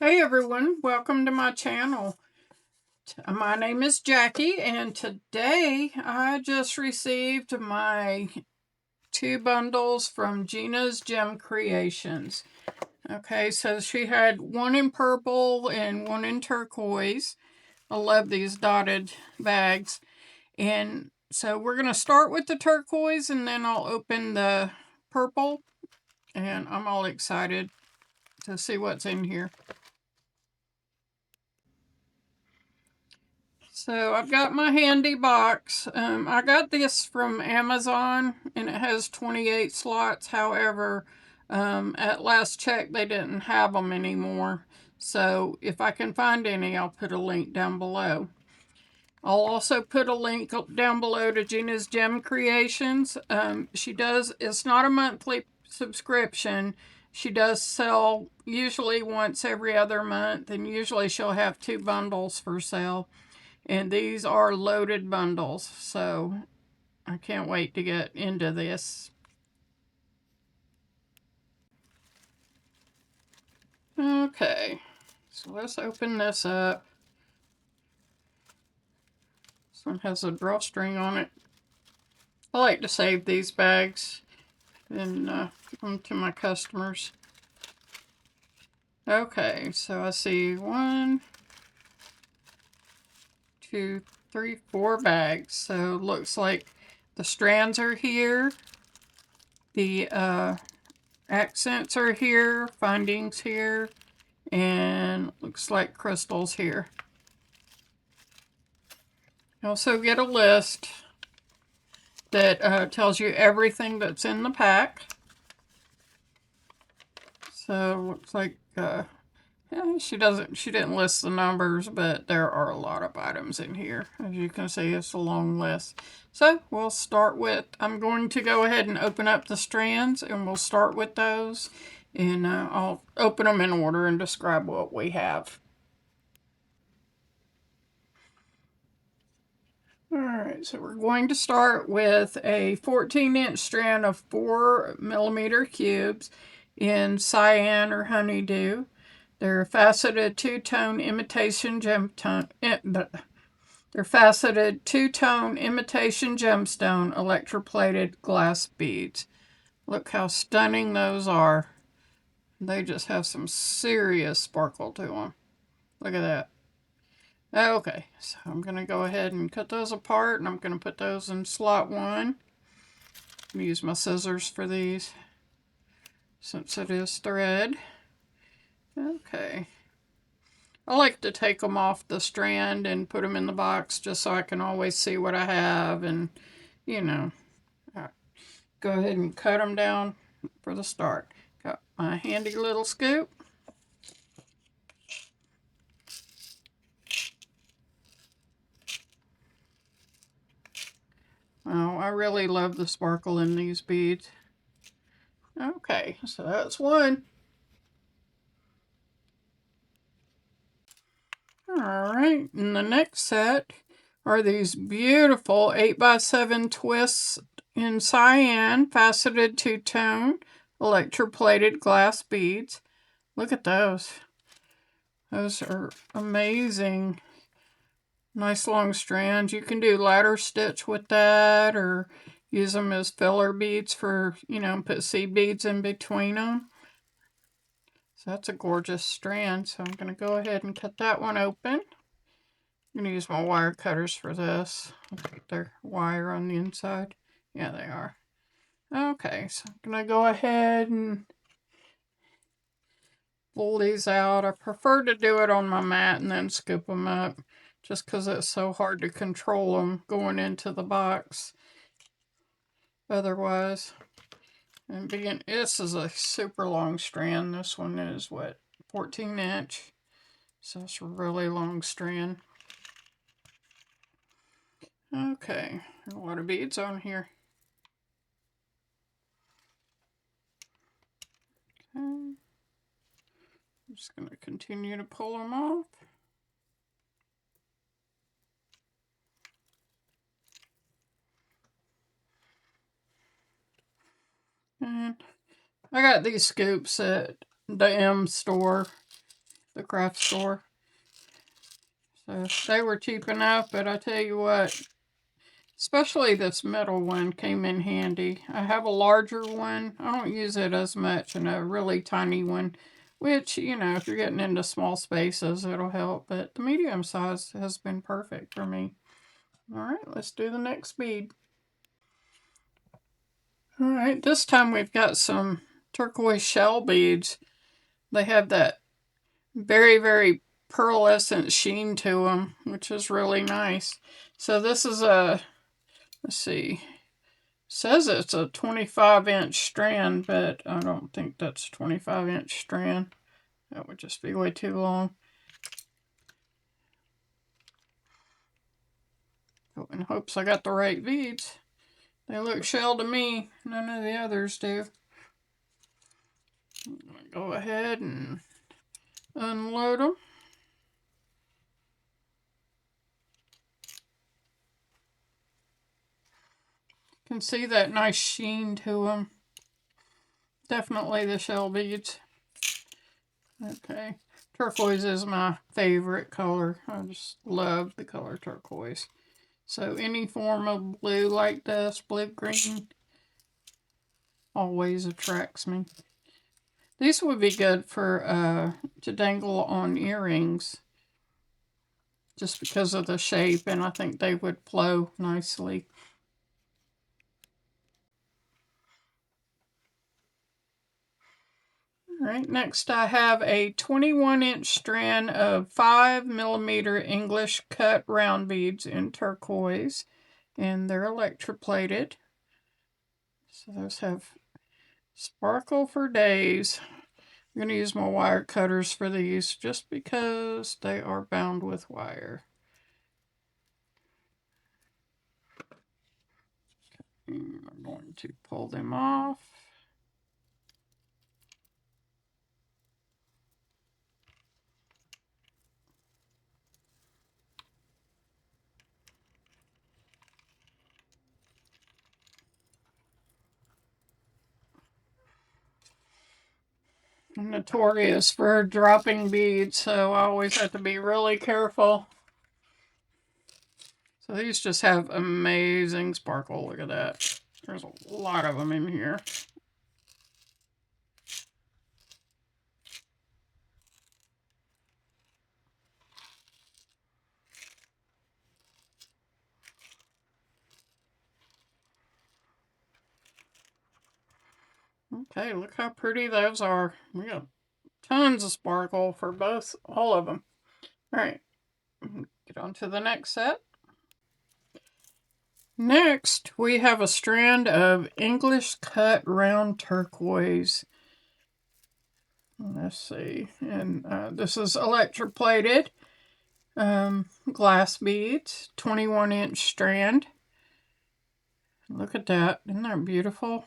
Hey everyone, welcome to my channel. My name is Jackie, and today I just received my 2 bundles from Gina's Gem Creations. Okay, so she had one in purple and one in turquoise. I love these dotted bags. And so we're going to start with the turquoise and then I'll open the purple. And I'm all excited to see what's in here. So I've got my handy box. I got this from Amazon and it has 28 slots. However, at last check, they didn't have them anymore. So if I can find any, I'll put a link down below. I'll also put a link down below to Gina's Gem Creations. It's not a monthly subscription. She does sell usually once every other month, and usually she'll have 2 bundles for sale. And these are loaded bundles, so I can't wait to get into this. Okay, so let's open this up. This one has a drawstring on it. I like to save these bags and give them to my customers. Okay, so I see 1, 2, 3, 4 bags. So it looks like the strands are here. The accents are here. Findings here. And looks like crystals here. You also get a list that tells you everything that's in the pack. So looks like she didn't list the numbers, but there are a lot of items in here. As you can see, it's a long list. So we'll start with, I'm going to go ahead and open up the strands and we'll start with those. And I'll open them in order and describe what we have. Alright, so we're going to start with a 14-inch strand of 4mm cubes in cyan or honeydew. They're faceted two-tone imitation gemstone. They're faceted two-tone imitation gemstone electroplated glass beads. Look how stunning those are. They just have some serious sparkle to them. Look at that. Okay, so I'm going to go ahead and cut those apart, and I'm going to put those in slot 1. I'm going to use my scissors for these since it is thread. Okay. I like to take them off the strand and put them in the box just so I can always see what I have and, you know. Right. Go ahead and cut them down for the start. Got my handy little scoop. Oh, I really love the sparkle in these beads. Okay, so that's one. Alright, and the next set are these beautiful 8x7 twists in cyan, faceted two-tone, electroplated glass beads. Look at those. Those are amazing. Nice long strands. You can do ladder stitch with that or use them as filler beads for, put seed beads in between them. So that's a gorgeous strand. So I'm going to go ahead and cut that one open. I'm going to use my wire cutters for this. They're wire on the inside. Yeah, they are. Okay, so I'm going to go ahead and pull these out. I prefer to do it on my mat and then scoop them up just because it's so hard to control them going into the box otherwise. And this is a super long strand. This one is what, 14-inch. So it's a really long strand. Okay, a lot of beads on here. Okay. I'm just going to continue to pull them off. And I got these scoops at the M store. the craft store. So they were cheap enough, but I tell you what, especially this metal one came in handy. I have a larger one. I don't use it as much, and a really tiny one, which, you know, if you're getting into small spaces, it'll help. But the medium size has been perfect for me. All right, let's do the next bead. All right, this time we've got some turquoise shell beads. They have that very, very pearlescent sheen to them, which is really nice. So this is a, let's see, says it's a 25-inch strand, but I don't think that's a 25-inch strand. That would just be way too long. Oh, in hopes I got the right beads. They look shell to me. None of the others do. I'm going to go ahead and unload them. You can see that nice sheen to them. Definitely the shell beads. Okay. Turquoise is my favorite color. I just love the color turquoise. So any form of blue like this, blue-green, always attracts me. These would be good for to dangle on earrings, just because of the shape, and I think they would flow nicely. All right, next I have a 21-inch strand of 5mm English cut round beads in turquoise, and they're electroplated. So those have sparkle for days. I'm going to use my wire cutters for these just because they are bound with wire. And I'm going to pull them off. I'm notorious for dropping beads, so I always have to be really careful. So these just have amazing sparkle. Look at that. There's a lot of them in here. Okay, look how pretty those are. We got tons of sparkle for all of them. All right, get on to the next set. Next, we have a strand of English cut round turquoise. Let's see, and this is electroplated glass beads, 21-inch strand. Look at that, isn't that beautiful?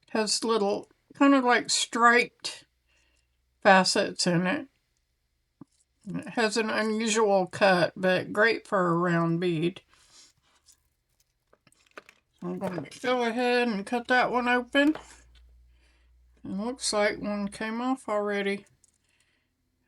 Has little kind of like striped facets in it. It has an unusual cut, but great for a round bead. I'm going to go ahead and cut that one open. It looks like one came off already.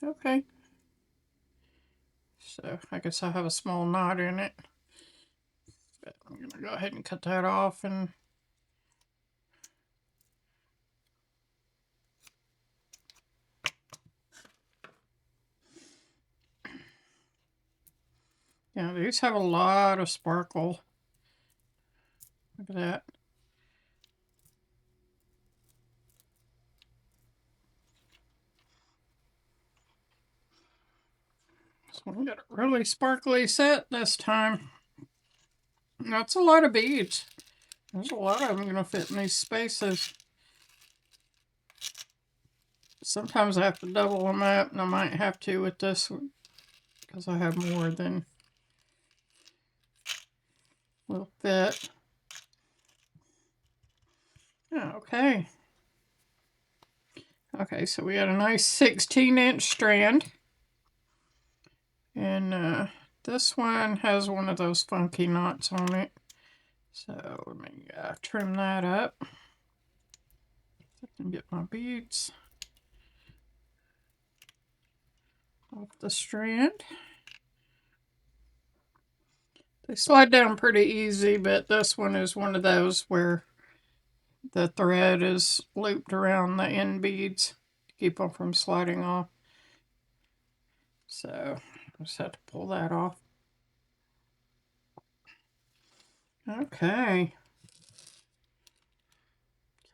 Okay. So I guess I have a small knot in it. But I'm going to go ahead and cut that off and yeah, these have a lot of sparkle. Look at that. So we got a really sparkly set this time. That's a lot of beads. There's a lot of them going to fit in these spaces. Sometimes I have to double them up, and I might have to with this one because I have more than will fit. Okay. Okay, so we got a nice 16-inch strand. And this one has one of those funky knots on it. So let me trim that up. I can get my beads. off the strand. They slide down pretty easy, but this one is one of those where the thread is looped around the end beads to keep them from sliding off. So I just have to pull that off. Okay.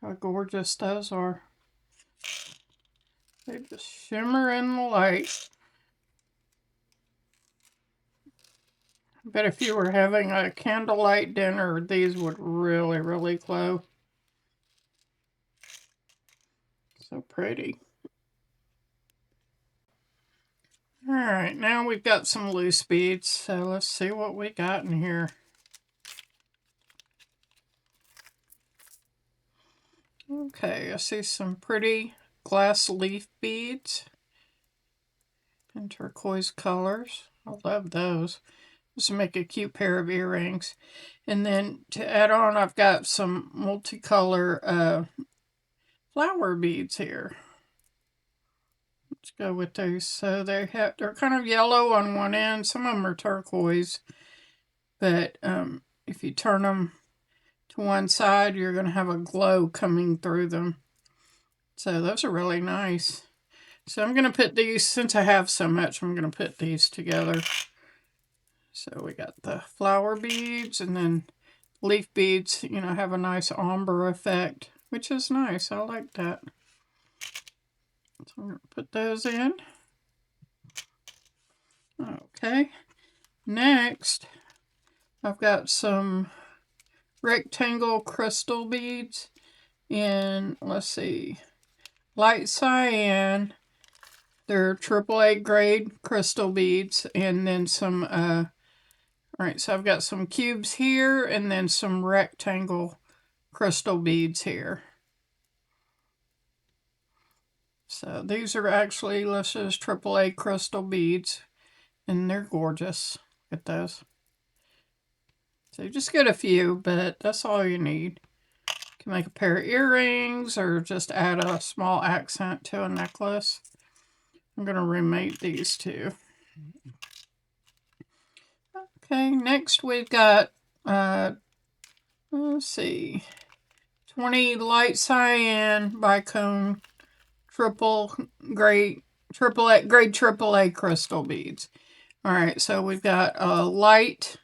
How gorgeous those are. They just shimmer in the light. I bet if you were having a candlelight dinner, these would really, really glow. So pretty. Alright, now we've got some loose beads, so let's see what we got in here. Okay, I see some pretty glass leaf beads in turquoise colors. I love those. This will make a cute pair of earrings. And then to add on, I've got some multicolor flower beads here. Let's go with those. So they're kind of yellow on one end. Some of them are turquoise, but if you turn them to one side, you're going to have a glow coming through them. So those are really nice. So I'm going to put these, since I have so much, I'm going to put these together. So we got the flower beads, and then leaf beads, you know, have a nice ombre effect, which is nice. I like that. So I'm going to put those in. Okay. Next, I've got some rectangle crystal beads in, let's see, light cyan. They're AAA grade crystal beads, and then some, alright, so I've got some cubes here, and then some rectangle crystal beads here. So these are actually listed as AAA crystal beads, and they're gorgeous. Look at those. So you just get a few, but that's all you need. You can make a pair of earrings or just add a small accent to a necklace. I'm going to remate these two. Okay, next we've got, let's see, 20 light cyan bicone grade AAA crystal beads. Alright, so we've got a light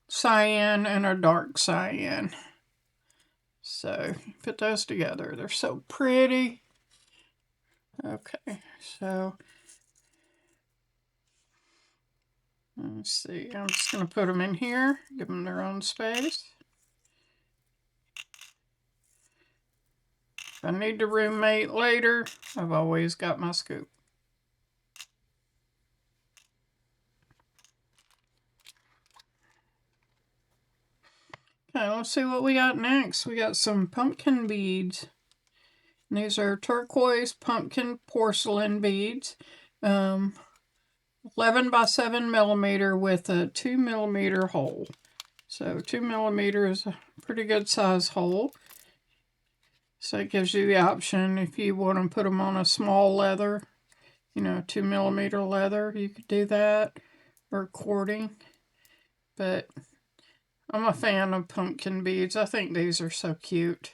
cyan and a dark cyan. So put those together. They're so pretty. Okay, so let's see. I'm just going to put them in here, give them their own space. If I need to roommate later, I've always got my scoop. Okay, let's see what we got next. We got some pumpkin beads. And these are turquoise pumpkin porcelain beads. 11 by 7 millimeter with a 2 millimeter hole. So 2 millimeter is a pretty good size hole. So it gives you the option if you want to put them on a small leather, you know, 2 millimeter leather, you could do that, or cording. But I'm a fan of pumpkin beads. I think these are so cute.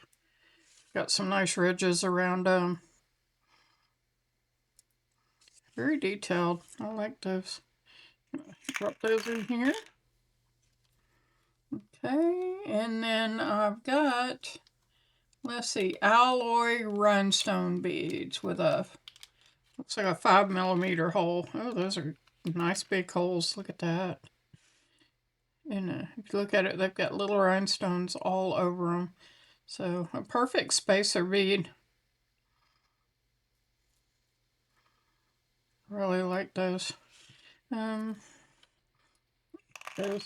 Got some nice ridges around them. Very detailed. I like those. Drop those in here. Okay, and then I've got, let's see, alloy rhinestone beads with a, looks like a 5 millimeter hole. Oh, those are nice big holes. Look at that. And if you look at it, they've got little rhinestones all over them. So a perfect spacer bead. Really like those. Those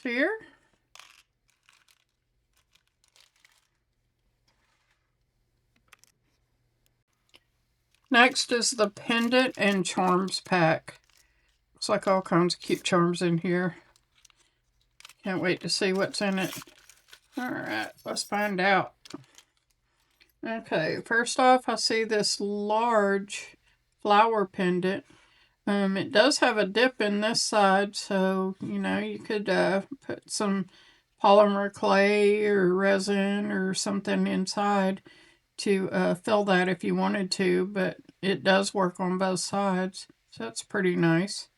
here. Next is the pendant and charms pack. Looks like all kinds of cute charms in here. Can't wait to see what's in it. Alright, let's find out. Okay, first off, I see this large flower pendant. It does have a dip in this side, so you could put some polymer clay or resin or something inside to fill that if you wanted to, but it does work on both sides, so that's pretty nice.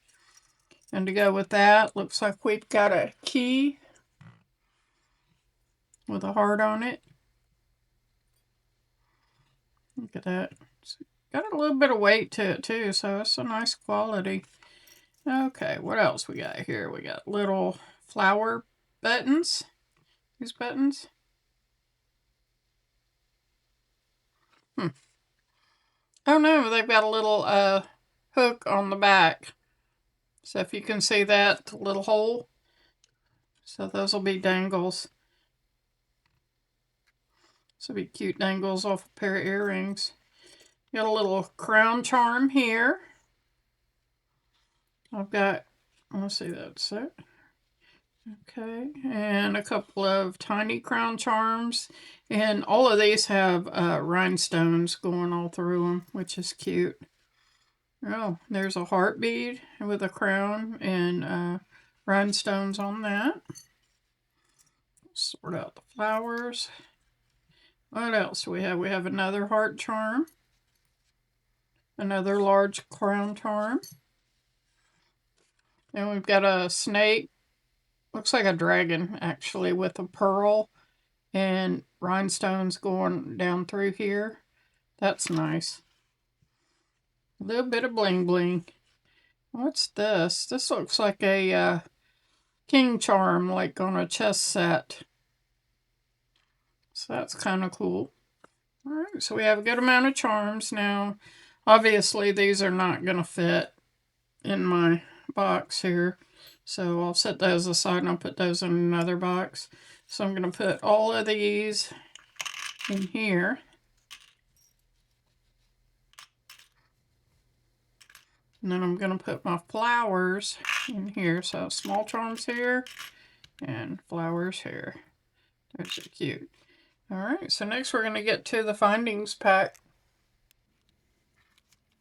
And to go with that, looks like we've got a key with a heart on it. Look at that. It's got a little bit of weight to it too, so it's a nice quality. Okay, what else we got here? We got little flower buttons. These buttons. Oh no, they've got a little hook on the back. So if you can see that little hole. So those will be dangles. This will be cute dangles off a pair of earrings. Got a little crown charm here. I've got, let's see, that's it. Okay, and a couple of tiny crown charms. And all of these have rhinestones going all through them, which is cute. Oh, there's a heart bead with a crown and rhinestones on that. Sort out the flowers. What else do we have? We have another heart charm. Another large crown charm. And we've got a snake. Looks like a dragon, actually, with a pearl and rhinestones going down through here. That's nice. A little bit of bling bling. What's this? This looks like a king charm, like on a chess set. So that's kind of cool. Alright, so we have a good amount of charms now. Obviously, these are not going to fit in my box here. So I'll set those aside and I'll put those in another box. So I'm going to put all of these in here. And then I'm going to put my flowers in here. So small charms here and flowers here. Those are cute. Alright, so next we're going to get to the findings pack.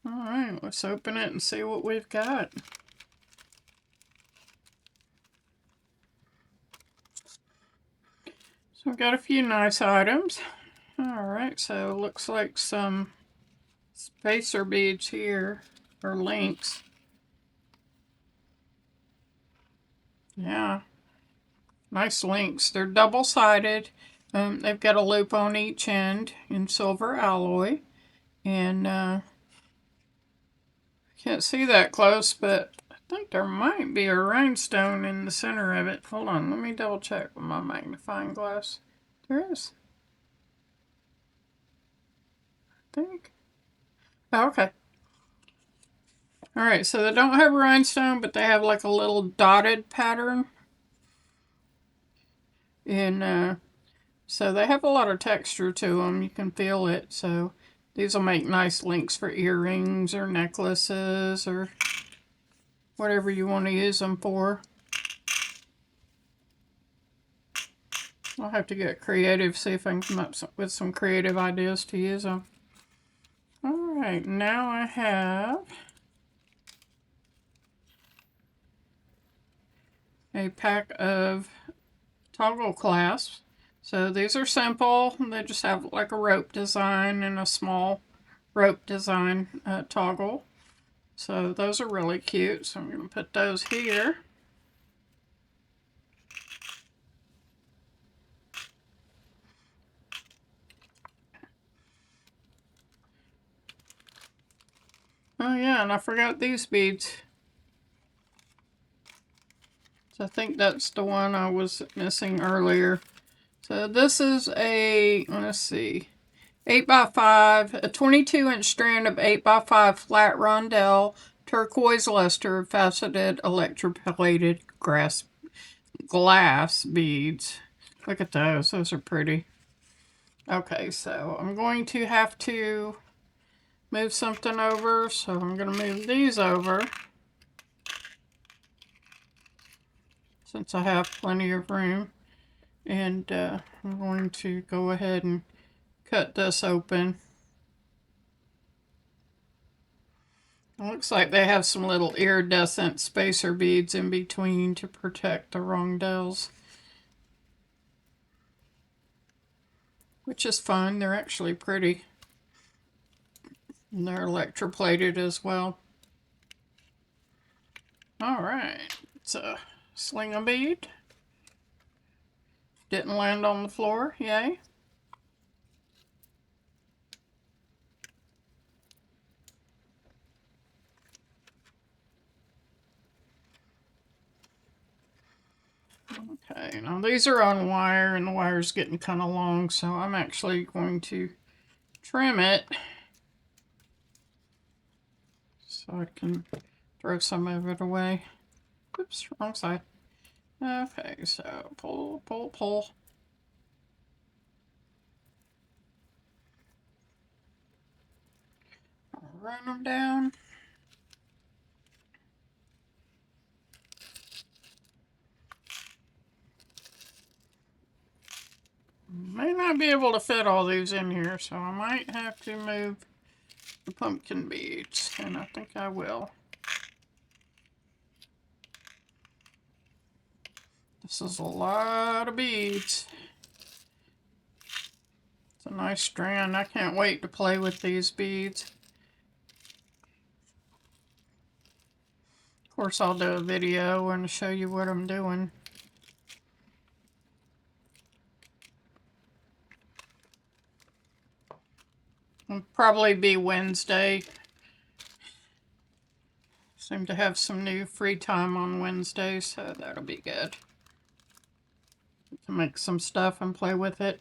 Alright, let's open it and see what we've got. So we've got a few nice items. Alright, so it looks like some spacer beads here, or links. Yeah, nice links. They're double-sided. They've got a loop on each end in silver alloy. And can't see that close, but I think there might be a rhinestone in the center of it. Hold on, let me double check with my magnifying glass. There is. I think. Oh, okay. Alright, so they don't have rhinestone, but they have like a little dotted pattern. And so they have a lot of texture to them. You can feel it. So these will make nice links for earrings or necklaces or whatever you want to use them for. I'll have to get creative, see if I can come up with some creative ideas to use them. Alright, now I have a pack of toggle clasps. So these are simple. They just have like a rope design and a small rope design toggle. So those are really cute. So I'm going to put those here. Oh yeah, and I forgot these beads. So I think that's the one I was missing earlier. So this is a, let's see, 8x5, a 22-inch strand of 8x5 flat rondelle turquoise luster faceted electroplated glass beads. Look at those. Those are pretty. Okay, so I'm going to have to move something over. So I'm going to move these over, since I have plenty of room. And I'm going to go ahead and cut this open. Looks like they have some little iridescent spacer beads in between to protect the rondelles, which is fun. They're actually pretty. And they're electroplated as well. All right, it's a sling a bead. Didn't land on the floor, yay. Okay, now these are on wire and the wire's getting kind of long, so I'm actually going to trim it so I can throw some of it away. Oops, wrong side. Okay, so pull, pull, pull. Run them down. May not be able to fit all these in here, so I might have to move the pumpkin beads, and I think I will. This is a lot of beads. It's a nice strand. I can't wait to play with these beads. Of course, I'll do a video and show you what I'm doing. It'll probably be Wednesday. Seem to have some new free time on Wednesdays, so that'll be good. To make some stuff and play with it.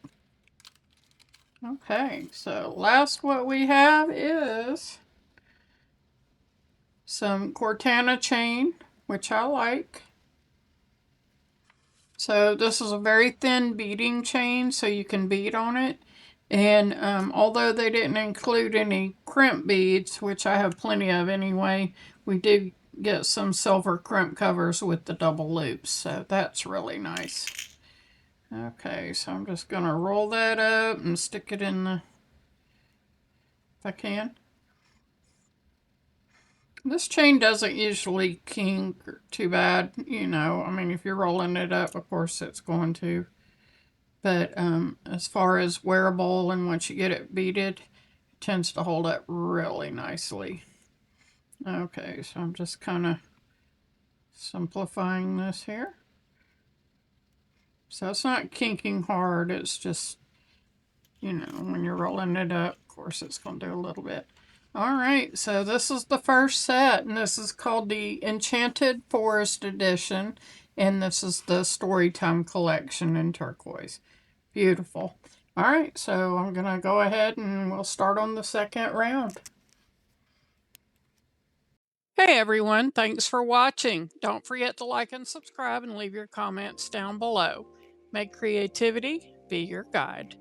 Okay, so last what we have is some Cortana chain, which I like. So this is a very thin beading chain, so you can bead on it. And although they didn't include any crimp beads, which I have plenty of anyway, we did get some silver crimp covers with the double loops, so that's really nice. Okay, so I'm just going to roll that up and stick it in the, if I can. This chain doesn't usually kink too bad, you know. I mean, if you're rolling it up, of course it's going to. But as far as wearable and once you get it beaded, it tends to hold up really nicely. Okay, so I'm just kind of simplifying this here. So it's not kinking hard, it's just, you know, when you're rolling it up, of course it's going to do a little bit. Alright, so this is the first set, and this is called the Enchanted Forest Edition, and this is the Storytime Collection in Turquoise. Beautiful. Alright, so I'm going to go ahead and we'll start on the second round. Hey everyone, thanks for watching. Don't forget to like and subscribe and leave your comments down below. May creativity be your guide.